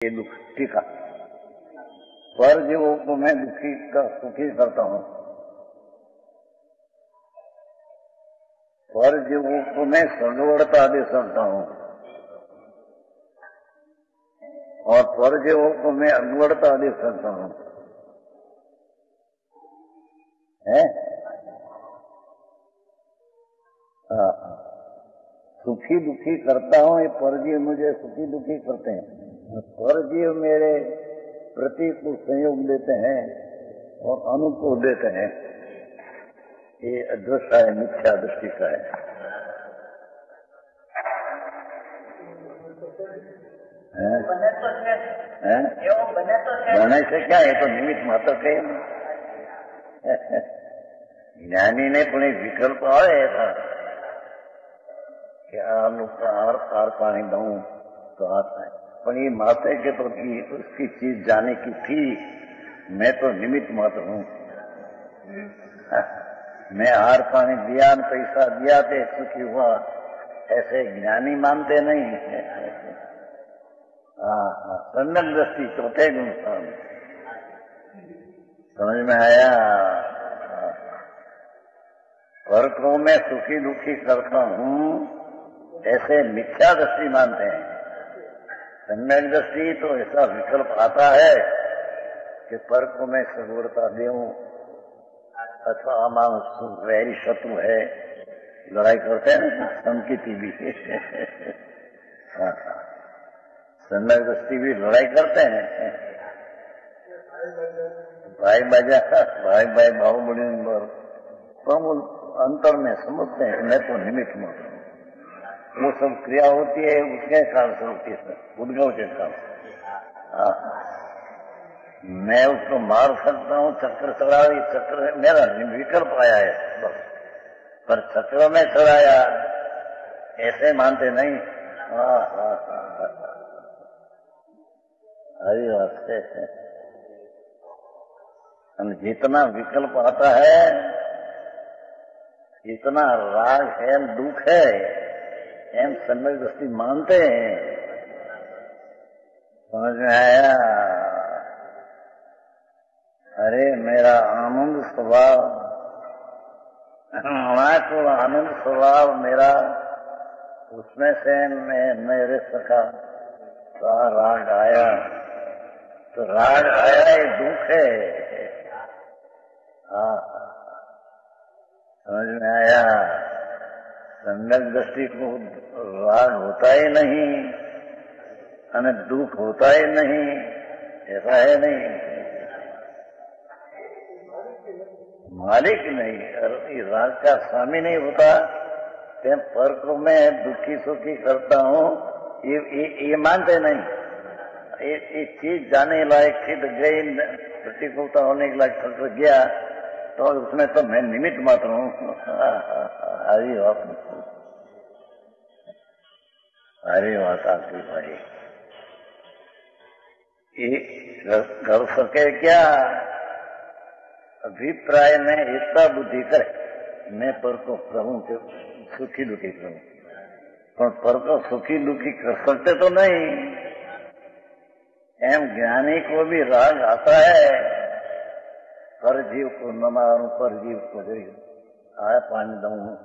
ये दुख टीका। पर जीवों को मैं सुखी करता हूँ, पर जीवों को मैं सगवड़ता दे सकता हूँ और पर जीवों को मैं अगवड़ता दे सकता हूँ। है सुखी दुखी करता हूँ, ये परजीव मुझे सुखी दुखी करते हैं। परजीव मेरे प्रतिकूल संयोग देते हैं और अनुकूल देते हैं। ये अदृश्य है, मिथ्या दृष्टि का है। बने से क्या है, तो निमित्त मात्र के ज्ञानी ने पण विकल्प आवे था कि आर पानी दऊं तो आता है, पर ये माते के तो उसकी चीज जाने की थी। मैं तो निमित्त मात्र हूँ। मैं आर पानी दिया, पैसा दिया थे, सुखी हुआ, ऐसे ज्ञानी मानते नहीं। सम्यक दृष्टि चौथे गुण समझ में आया। पर को मैं सुखी दुखी करता हूँ, ऐसे मिथ्या दृष्टि मानते हैं। सम्यक दृष्टि तो ऐसा विकल्प आता है कि पर को मैं सगवड़ता दूं अथवा हमारा वैरी शत्रु है, लड़ाई करते हैं ना, संकिति भी सम्यक दृष्टि भी लड़ाई करते हैं। भाई भाई भाव बड़ी पर अंतर में समझते हैं कि मैं तो निमित्त मात्र हूँ। वो सब क्रिया होती है उसके कारण से होती है, उद्गव के कारण। मैं उसको मार सकता हूँ, चक्र चढ़ा, चक्र मेरा विकल्प आया है बस, पर चक्र में चढ़ाया ऐसे मानते नहीं। अरे वास्ते जितना विकल्प आता है, जितना राग है, दुख है, एम सम्यक दृष्टि मानते हैं। समझ में आया? अरे मेरा आनंद स्वभाव, को आनंद स्वभाव मेरा, उसमें से मैं मेरे सखा राग आया, तो राग आया ये दुख है। समझ में आया? सम्यक दृष्टि को राग होता ही नहीं और दुख होता ही नहीं, ऐसा है नहीं। मालिक नहीं, अरे राग का स्वामी नहीं होता। पर को मैं दुखी सुखी करता हूँ, ये मानते नहीं। ये चीज जाने लायक थी तो गई, प्रतिकूलता होने के लायक चक्र गया, तो उसमें तो मैं निमित्त मात्र हूँ। अरे बात आपकी भाई, ये कर सके क्या? अभिप्राय में इतना बुद्धि करे, मैं पर को कहूँ कि सुखी दुखी करूँ, पर को सुखी दुखी कर सकते तो नहीं। एम ज्ञानी को भी राग आता है, पर जीव को न मारूं, पर जीव को आय पानी दूं,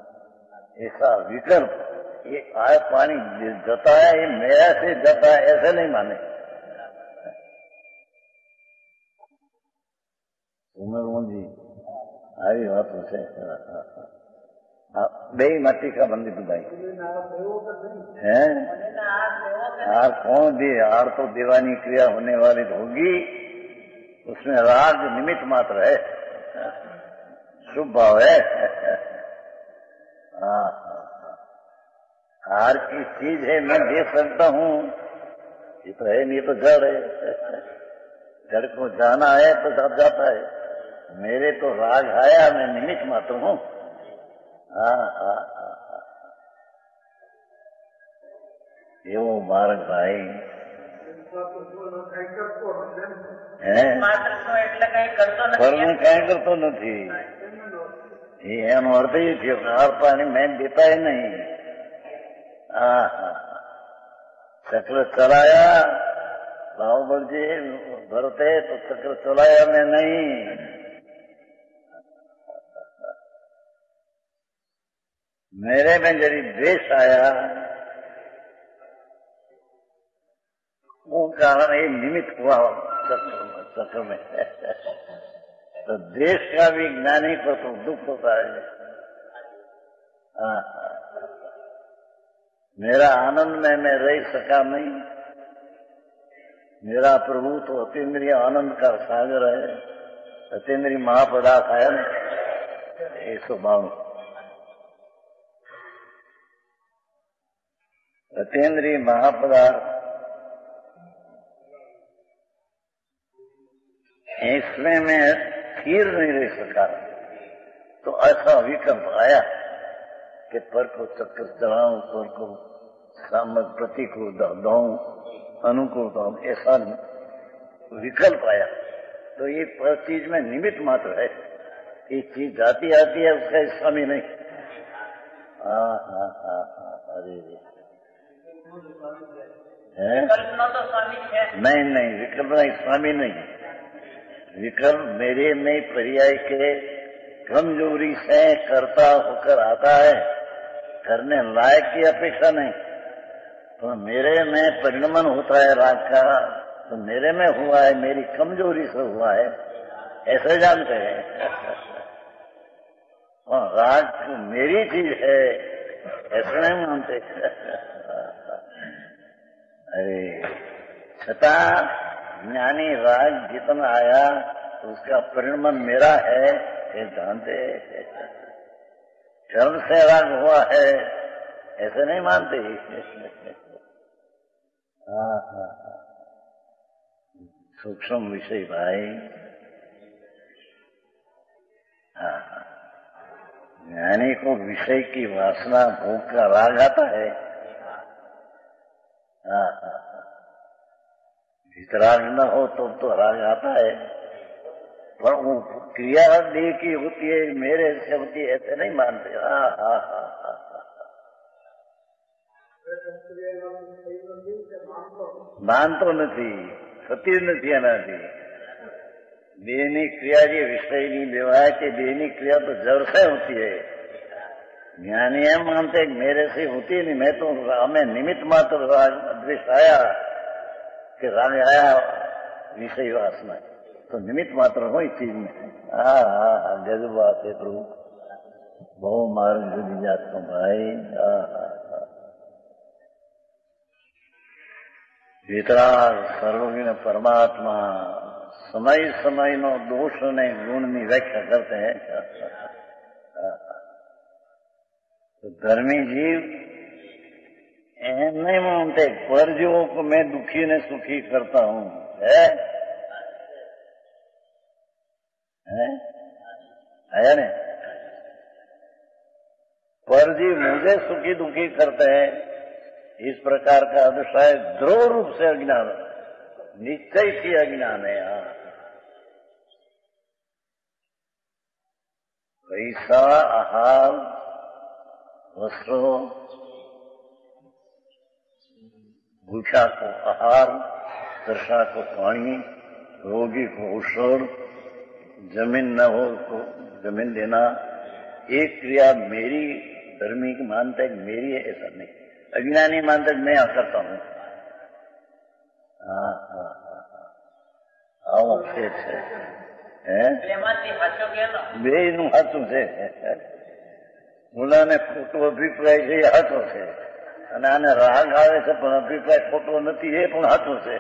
ऐसा विकल्प। ये आय पानी जता है, ये मेरा से जता है, ऐसे नहीं माने। उमर जी आई बात से बे मती का बंदी भाई है। हार कौन दे? हार तो दीवानी क्रिया होने वाली होगी, उसमें राग निमित्त मात्र है, शुभ भाव है। हार की चीज है, मैं दे सकता हूँ, ये तो है नहीं, तो जड़ है। जड़ को जाना है तो जब जाता है। मेरे तो राग आया, मैं निमित्त मात्र हूँ। ये वो बालक भाई કરવું કઈ કરતો નથી, એનો અર્થ એ થયો કે હાર પાણી મેં દેતા नहीं। चक्र चलाया भाव बढ़ भरते तो चक्र चलाया मैं नहीं। मेरे में जरी द्वेष आया वो कारण ये निमित्त हुआ चक्र में। तो देश का भी ज्ञानी को तो दुख होता है। मेरा आनंद में मैं रह सका नहीं। मेरा प्रभु तो अतीन्द्रिय आनंद का सागर है। अतीन्द्रिय महापदार्थ आया ना 192। अतीन्द्रिय महापदार्थ इसमें मैं स्थिर नहीं रह सका। तो ऐसा विकल्प आया कि पर को चक्कर चलाऊं, पर को सामक प्रति को दौड़ाऊं, अनुकूल दौड़, ऐसा विकल्प आया। तो ये पर चीज में निमित्त मात्र है। ये चीज जाती आती है, उसका स्वामी नहीं। अरे कल्पना तो स्वामी है। नहीं, विकल्प नहीं, स्वामी नहीं। विकल्प मेरे में पर्याय के कमजोरी से करता होकर आता है, करने लायक की अपेक्षा नहीं। तो मेरे में परिणमन होता है राग का, तो मेरे में हुआ है, मेरी कमजोरी से हुआ है, ऐसे जानते हैं। और राग मेरी चीज है ऐसे नहीं मानते। अरे छता ज्ञानी राग जितना आया तो उसका परिणमन मेरा है ये जानते। कर्म से राग हुआ है ऐसे नहीं मानते। सूक्ष्म विषय भाई। ज्ञानी को विषय की वासना भोग का राग आता है। वितराग न हो तो राग आता है, पर वो क्रिया देह की होती है, मेरे से होती है ऐसे नहीं मानते। मानतो નથી, થતી નથી એનાથી। દેહની ક્રિયા જે વિષયની લેવાય તે દેहनी क्रिया तो जड़ से होती है। ज्ञानी एम मानते मेरे से होती नहीं, मैं तो हमें निमित्त मात्र दृष्ट आया कि राग आया विषय वासना, तो निमित्त मात्र हो इस चीज में। गजब बात है प्रभु, बहु मार्ग जुड़ी जात को भाई। वितराग सर्वज्ञ परमात्मा समय समय नो दोष ने गुण की व्याख्या करते हैं। तो धर्मी जीव नहीं मानते परजीवों को मैं दुखी ने सुखी करता हूं, है आया ने। परजीव मुझे सुखी दुखी करते हैं, इस प्रकार का अतिशय द्रोह रूप से अज्ञान, निश्चय से अज्ञान है। पैसा, आहार, वस्त्रों, भूखा को आहार, तृष्णा को पानी, रोगी को औषध, जमीन न हो तो जमीन देना, एक क्रिया मेरी धर्मी की मानता है मेरी है, ऐसा नहीं। अज्ञानी मानता है मैं करता हूं। આવો છે બે નું સાચું છે। મુલાને ખોટો અભિપ્રાય છે એ સાચો છે, અને આને રાગ આવે છે પણ અભિપ્રાય ખોટો નથી એ પણ સાચું છે।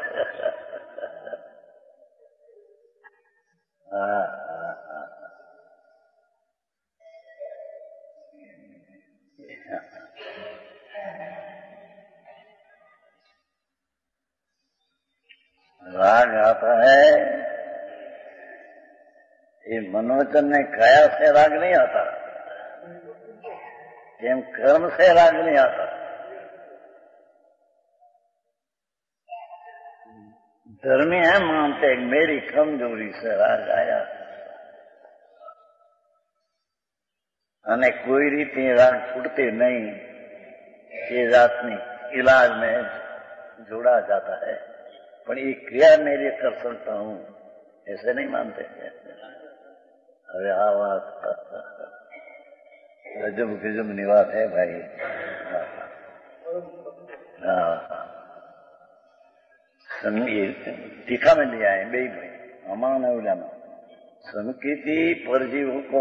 राग आता है, ये मनोवचन ने काया से राग नहीं आता, एम कर्म से राग नहीं आता। धर्मी है मानते मेरी कमजोरी से राग आया, અને કોઈ રીતે રાગ छूटते नहीं, ये जातनी इलाज में जोड़ा जाता है। पर ये क्रिया मैं ये कर सकता हूँ ऐसे नहीं मानते। अरे हाँ बात गजब गजब निवास है भाई। टीका में लिया है बे भाई अमान उलामा संकेती परजीव को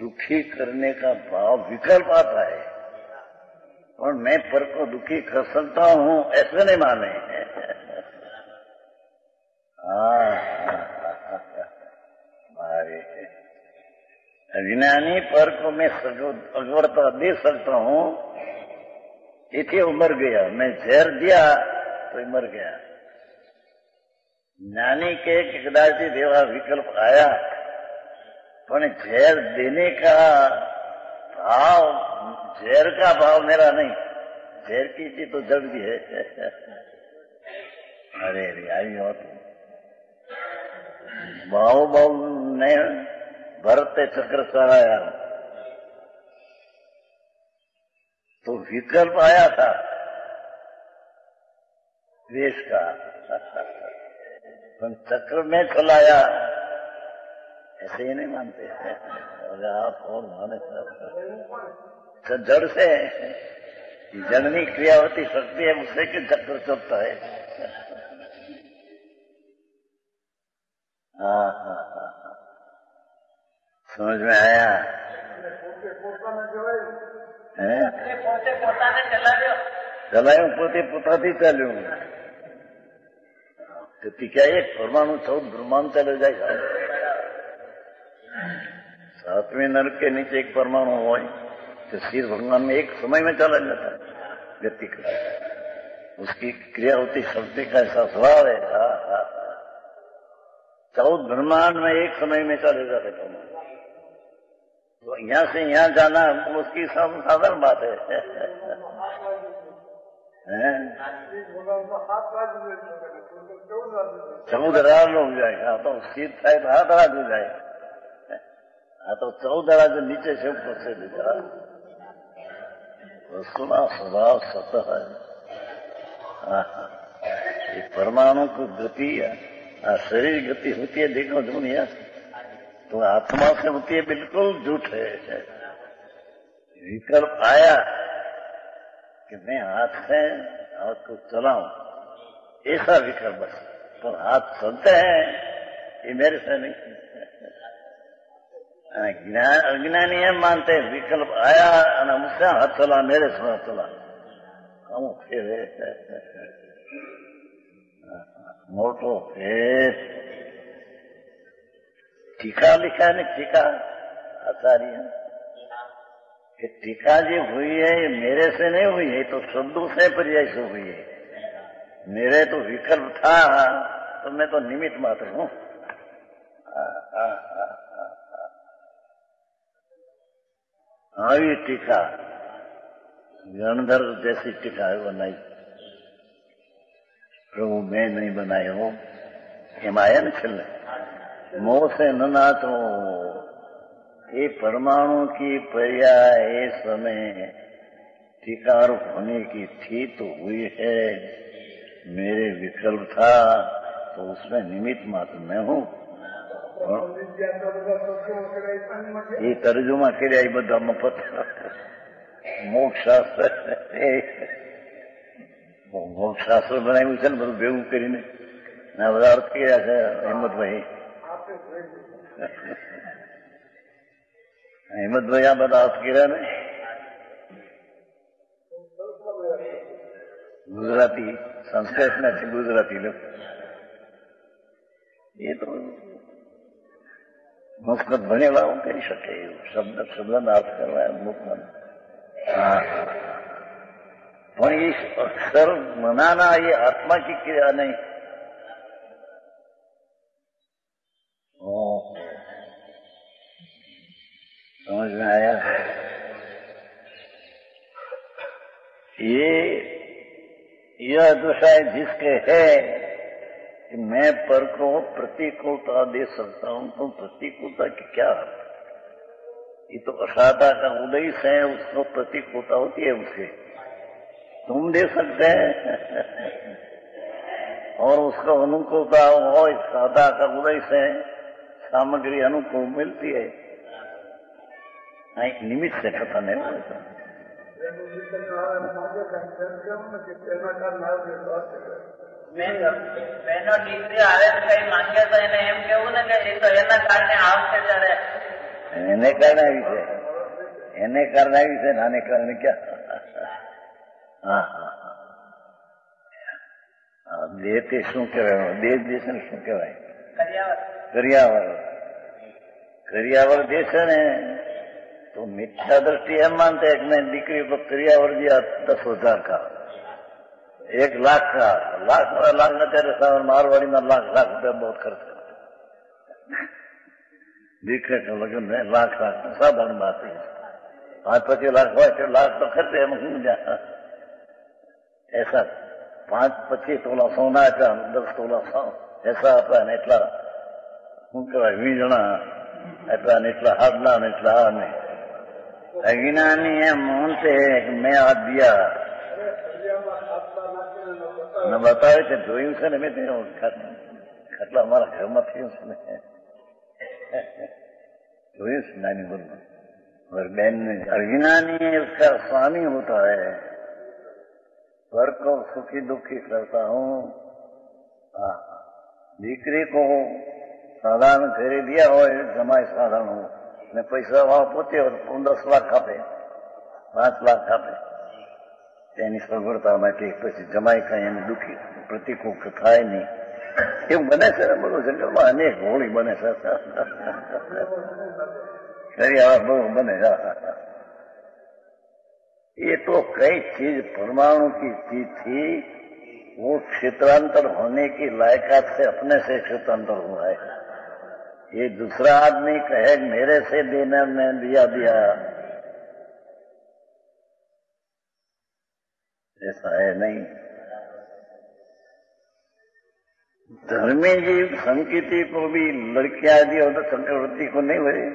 दुखी करने का भाव विकल्प आता है और मैं पर को दुखी कर सकता हूँ ऐसे नहीं माने। अज्ञानी पर को मैं अगवड़ता दे सकता हूँ इथे उमर गया। मैं जहर दिया तो मर गया। ज्ञानी के कदाच देवा विकल्प आया पर जहर देने का भाव जहर का भाव मेरा नहीं, जहर की चीज तो जड़ भी है। अरे अरे आई हो भाव भाव ने भरते चक्र चढ़ाया तो विकल्प आया था देश का चक्र में चलाया ऐसे ही नहीं मानते हैं। आप और माने जड़ से जननी क्रिया होती शक्ति है उससे कि चक्र चलता है। समझ में आया? चलाયું પોતે પોતાથી ચાલ્યું તેથી क्या एक परमाणु 14 ब्रह्मांड चले जाएगा। 7वें नरक के नीचे एक परमाणु हो तो सिर भगवान में एक समय में चला जाता है व्यक्ति का। उसकी क्रिया होती शक्ति का ऐसा स्वभाव है। 14 ब्रह्मांड में एक समय में चले जाते परमाणु। तो यहाँ से यहाँ जाना उसकी साधारण बात है। चौदह हो जाएगा तो सीध થાય તો 7 રાત हो जाएगा। तो 14 रात नीचे से ऊपर से दिखा वस्तुना स्वभाव सतह है। ये परमाणु को गति शरीर गति होती है देखो दुनिया तो आत्मा से होती है बिल्कुल झूठ है। विकल्प आया कि मैं हाथ से हाथ को चलाऊं ऐसा विकल्प बस तो हाथ चलते हैं ये मेरे से नहीं। अज्ञानी एम मानते हैं विकल्प आया मुझसे हाथ चला मेरे से हाथ चला हम फिर मोटो फिर टीका लिखा है ना टीका आचार्य कि टीका जो हुई है ये मेरे से नहीं हुई है तो शब्दों से पर्याय से हुई है। मेरे तो विकल्प था तो मैं तो निमित्त मात्र हूँ। ये टीका गणधर जैसी टीका है बनाई प्रभु मैं नहीं बनाई हूँ एम आया न छे मोह से न नाचो ये परमाणु की पर्याय समय टीकार होने की थी तो हुई है। मेरे विकल्प था तो उसमें निमित्त मात्र मैं हूँ। ये तर्जुमा કર્યા એ બધા મફત મોક્ષશાસ્ત્ર મોક્ષશાસ્ત્ર બનાવ્યું છે ને બધું ભેગું કરીને આ બધા અર્થ કર્યા છે હિંમતભાઈ। હિંમતભાઈ આ બધા અર્થ કર્યા ને ગુજરાતી સંસ્કૃત નથી ગુજરાતી લોકો એ તો સંસ્કૃત ભણેલા હું કરી શકે શબ્દ શબ્દનો અર્થ કરવા મુકવાનો પણ ये अक्षर मनाना ये आत्मा की क्रिया नहीं। समझ में आया? यह दशा जिसके है कि मैं पर को प्रतिकूलता दे सकता हूं तो प्रतिकूलता की क्या? ये तो असाधा का उदय से उसको प्रतिकूलता होती है। उसे तुम दे सकते हैं और उसको अनुकूलता हो, इस साधा का उदय से सामग्री अनुकूल मिलती है, निमित्त से पता नहीं होता। બેનો દીકરી આવે તો કઈ માંગે તો એને એમ કેવું ને કે એ તો એના કારણે આવશે ત્યારે એને કારણે આવી છે, એને કારણે આવી છે, આને કારણે ક્યાં? હા હા હા, દેહ તે શું કહેવાય? દેહ દેશ ને શું કહેવાય? કર્યાવર. કર્યાવર જે છે ને तो मिथ्या दृष्टि एम मानते हैं कि मैं दीकरी को क्रियावर दिया 10,000 का, 1 लाख का, लाख न तेरे सामने मारवाड़ी में लाख रुपया बहुत खर्च करते, दीकरे का लगन में लाख तो साधारण बात है। 5-25 लाख हो तो लाख तो खर्चे हम जा ऐसा 5-25 तोला सोना था, 10 तोला ऐसा अपना एटला શું કહેવાય વીજણા એટલા ને એટલા હાડના ને એટલા આ ને અજ્ઞાની એમ માનતે મેં આ દિયા ને બતાવે છે, જોયું છે ને મેં ખાટલા અમારા ઘરમાં થયું છે ને, જોયું છે નાની બોલમાં। और बहन अज्ञानी उसका स्वामी होता है, घर को सुखी दुखी करता हूँ। दीकरी को साधारण घरे दिया हो जमाई साधारण हो ने पैसा वहां पोते हो 10 लाख આપે, 5 લાખ આપે, તેની સગવડતા માટે પછી જમાઈ કઈ એને દુઃખી પ્રતિકૂળ થાય નહીં એવું બને છે। બધું જંગલમાં અનેક હોળી બને છે, બહુ બને। ये तो कई चीज परमाणु की चीज थी, वो क्षेत्रांतर होने की लायकात से अपने से क्षेत्रांतर हुआ है। ये दूसरा आदमी कहे मेरे से देना मैं दिया ऐसा है नहीं। धर्मी जीव संकीर्ति को भी लड़कियां दी और तो चक्रवर्ती को नहीं हुए,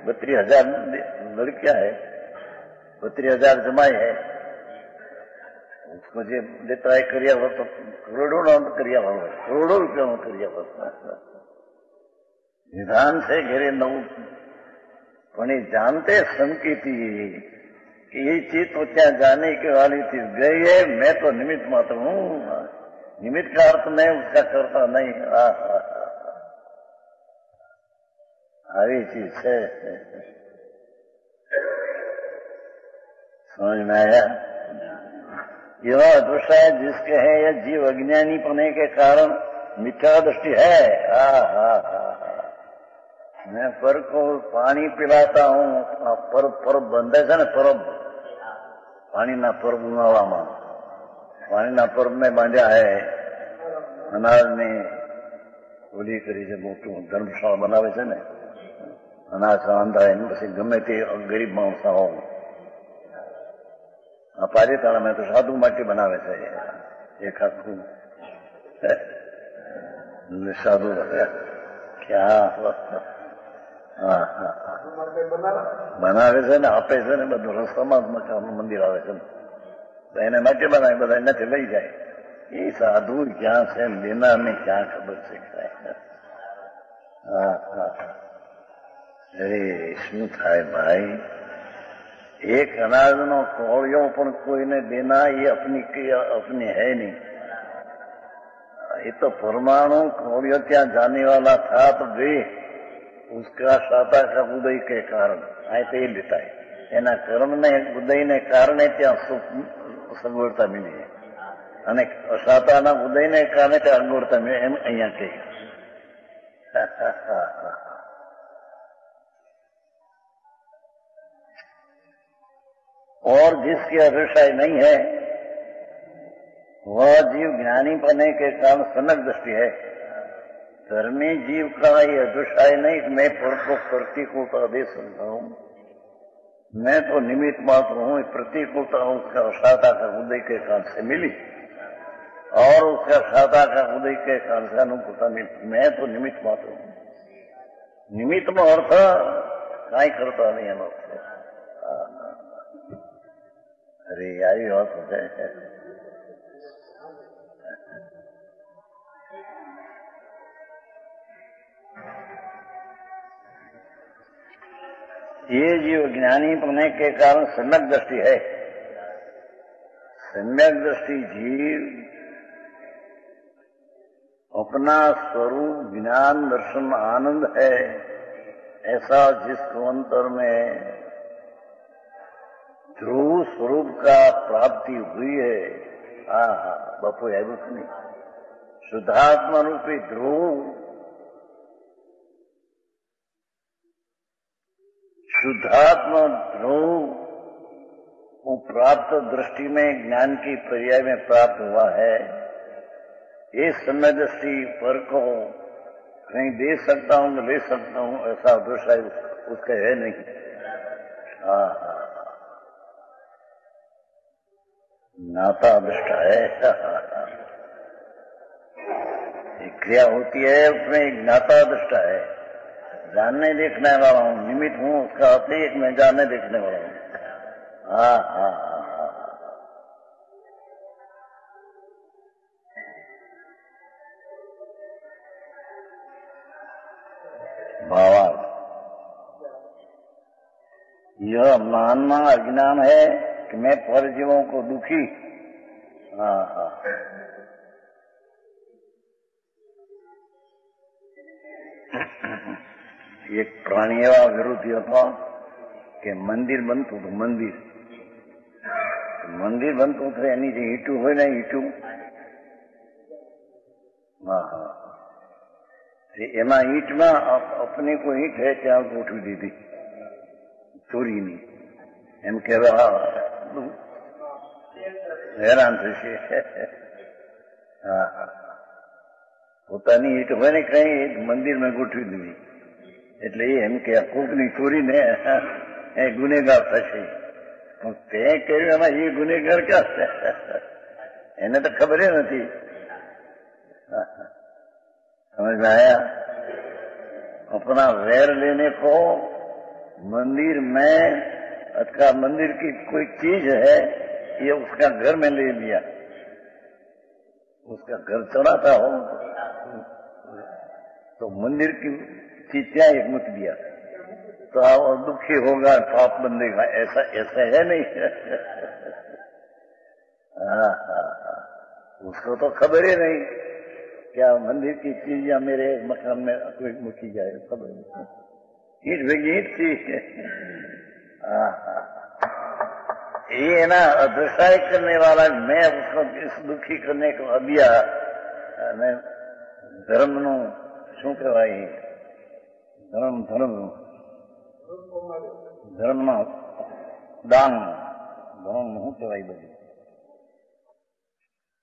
32,000 लड़कियां है, 32,000 जमाई है, उसको जो देता है करियावर तो करोड़ों नाम करियावर, करोड़ों रुपया में करियावर निधान से घेरे नौ पण जानते संकीर्ति कि ये चीज तो क्या जाने के वाली चीज गई है, मैं तो निमित्त मात्र हूँ। निमित्त का अर्थ मैं उसका करता नहीं। આવી चीज है, समझ में आया? यह अदृश्य है जिसके है यह जीव अज्ञानी पने के कारण मिथ्या दृष्टि है। मैं पर को पानी पिलाता हूँ, पर बंधे છે ને પરબ, પાણીના પરબ ઉનાળામાં પાણીના પરબ ને બાંધ્યા है, અનાજની ઓલી કરી છે, મોટું ધર્મશાળા બનાવે છે ને, અનાજ રાંધાય ને પછી ગમે તે ગરીબ માણસ આવો આ પારીતાણામાં તો સાધુ માટે બનાવે છે, એક આખું સાધુ ક્યાં બનાવે છે ને, આપે છે ને, બધું રસ્તામાં મંદિર આવે છે તો એને માટે બનાવે, બધા એનાથી લઈ જાય। એ સાધુ ક્યાં છે લેના ને ક્યાં ખબર છે? અરે શું થાય ભાઈ, एक अनाज नो कोड़ियों पर कोई ने देना ये अपनी है नहीं। ये तो परमाणु कोड़ियों क्या जाने वाला था तो गए उसका शाता का उदय के कारण आए तो ये लेता है, एना कर्म ने उदय ने कारण त्या सगवड़ता मिली है અને શાતાના ઉદયને કારણે તે અગવડતા મળે એમ અહીંયા કહે। और जिसकी अदृष्टाई नहीं है वह जीव ज्ञानी बनने के कारण सनक दृष्टि है। धर्मी जीव का ये अदृष्टाई नहीं कि मैं पर को प्रतिकूलता दे सकता हूँ, मैं तो निमित्त मात्र हूँ। प्रतिकूलता उसका शाता का उदय के कारण से मिली और उसका शाता का उदय के कारण से अनुकूलता मिली, मैं तो निमित्त मात्र हूँ। निमित्त में अर्थ काई करता नहीं है। अरे आई बात है। ये जीव ज्ञानी होने के कारण सम्यक दृष्टि है। सम्यक दृष्टि जीव अपना स्वरूप ज्ञान दर्शन आनंद है, ऐसा जिसको अंतर में ध्रुव स्वरूप का प्राप्ति हुई है। बापू है कुछ नहीं, शुद्धात्मा रूपी ध्रुव, शुद्धात्मा ध्रुव वो प्राप्त दृष्टि में ज्ञान की पर्याय में प्राप्त हुआ है। ये समय दृष्टि पर को कहीं दे सकता हूं, ले सकता हूं, ऐसा दृष्टि उसका है नहीं। नाता दृष्टा है। एक क्रिया होती है, उसमें एक नाता दृष्टा है। जानने देखने वाला हूं, निमित्त हूं, उसका अर्थ एक मैं जानने देखने वाला हूं। भावार्थ यह मानना अज्ञान है कि मैं परजीवों को दुखी। एक प्राणी एवा विरोधी હતો કે મંદિર બનતું હતું, મંદિર બનતું હતું, એની જે ઈંટું હોય ને ઈંટું, એમાં ઈંટમાં अपने को ईंट है ત્યાં ગોઠવી દીધી ચોરીની, એમ કહેવા હેરાન થશે। પોતાની ઈંટ હોય ને કઈ મંદિરમાં ગોઠવી દીધી એટલે એમ કે કોકની ચોરીને એ ગુનેગાર થશે। પણ તે કર્યું એમાં એ ગુનેગાર ક્યાં છે? એને તો ખબર નથી। समझ में आया? अपना वैर लेने को मंदिर में अथवा मंदिर की कोई चीज है ये उसका घर में ले लिया, उसका घर चढ़ाता हो तो मंदिर की चीज क्या एक मुत दिया तो आप दुखी होगा, पाप बंदेगा, ऐसा ऐसा है नहीं। उसको तो खबर ही नहीं क्या मंदिर की चीज या मेरे मकान में कोई मुकी जाए, खबर नहीं। ईट भेगी ईट थी। ये ना अदृश्य करने वाला मैं उसको इस दुखी करने को अबिया मैं धर्म नु शू कहवाय धर्म दान धर्म शू कहवाय बधु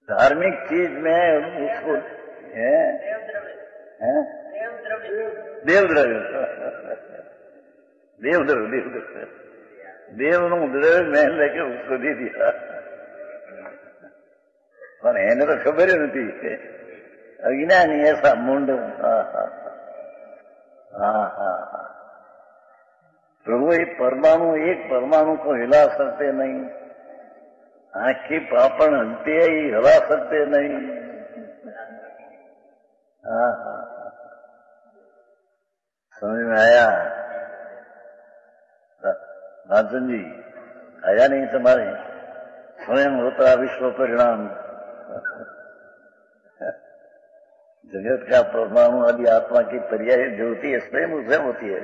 धार्मिक चीज में उसको देवद्रव्य देवનું દ્રવ્ય મેં લેકે उसको दे दिया, પણ એને તો ખબર નથી, અજ્ઞાની ऐसा मुंड। प्रभु ये परमाणु एक परमाणु को हिला सकते नहीं, आखी पापड़ हलती है हिला सकते नहीं। समझ में आया? राजन जी आया नहीं तुम्हारे? स्वयं होता विश्व परिणाम। जगत का परमाणु आदि आत्मा की पर्याय जो होती है स्वयं उससे होती है,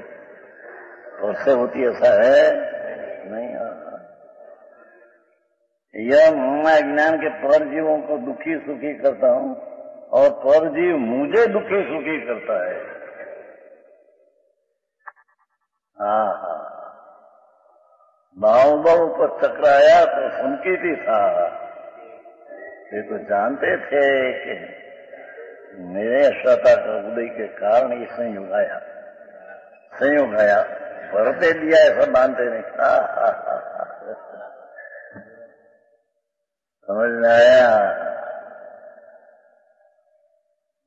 और से होती ऐसा है नहीं। यह मैं ज्ञान के परजीवों को दुखी सुखी करता हूं और परजीव मुझे दुखी सुखी करता है। बाहुबल पर टकराया तो संकेती था, ये तो जानते थे कि मेरे अश्रता का उदय के कारण ये संयोग आया, भरते दिया ऐसा मानते नहीं। समझ में आया?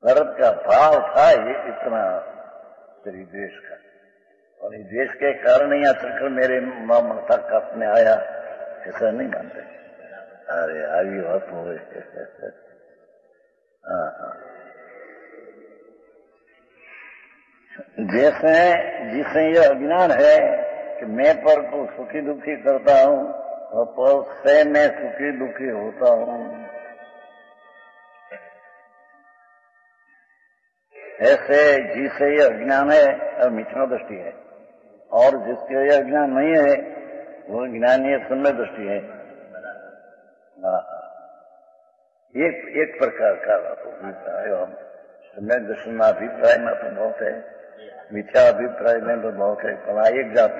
भरत का भाव था ये इतना तेरी द्वेष का, और इस द्वेष के कारण यहाँ चक्कर मेरे माता काप में आया, ऐसा नहीं मानते। अरे आगे बात हो गई। जैसे जिसे यह अज्ञान है कि मैं पर को सुखी दुखी करता हूं और पर से मैं सुखी दुखी होता हूं, ऐसे जिसे ये अज्ञान है और मिथ्या दृष्टि है, और जिसके ये अज्ञान नहीं है वो ज्ञानी सम्यक दृष्टि है। एक प्रकार का हम सम्यक दर्शन अभिप्राय में तो बहुत है, मिथ्या अभिप्राय में तो बहुत है, पर एक जात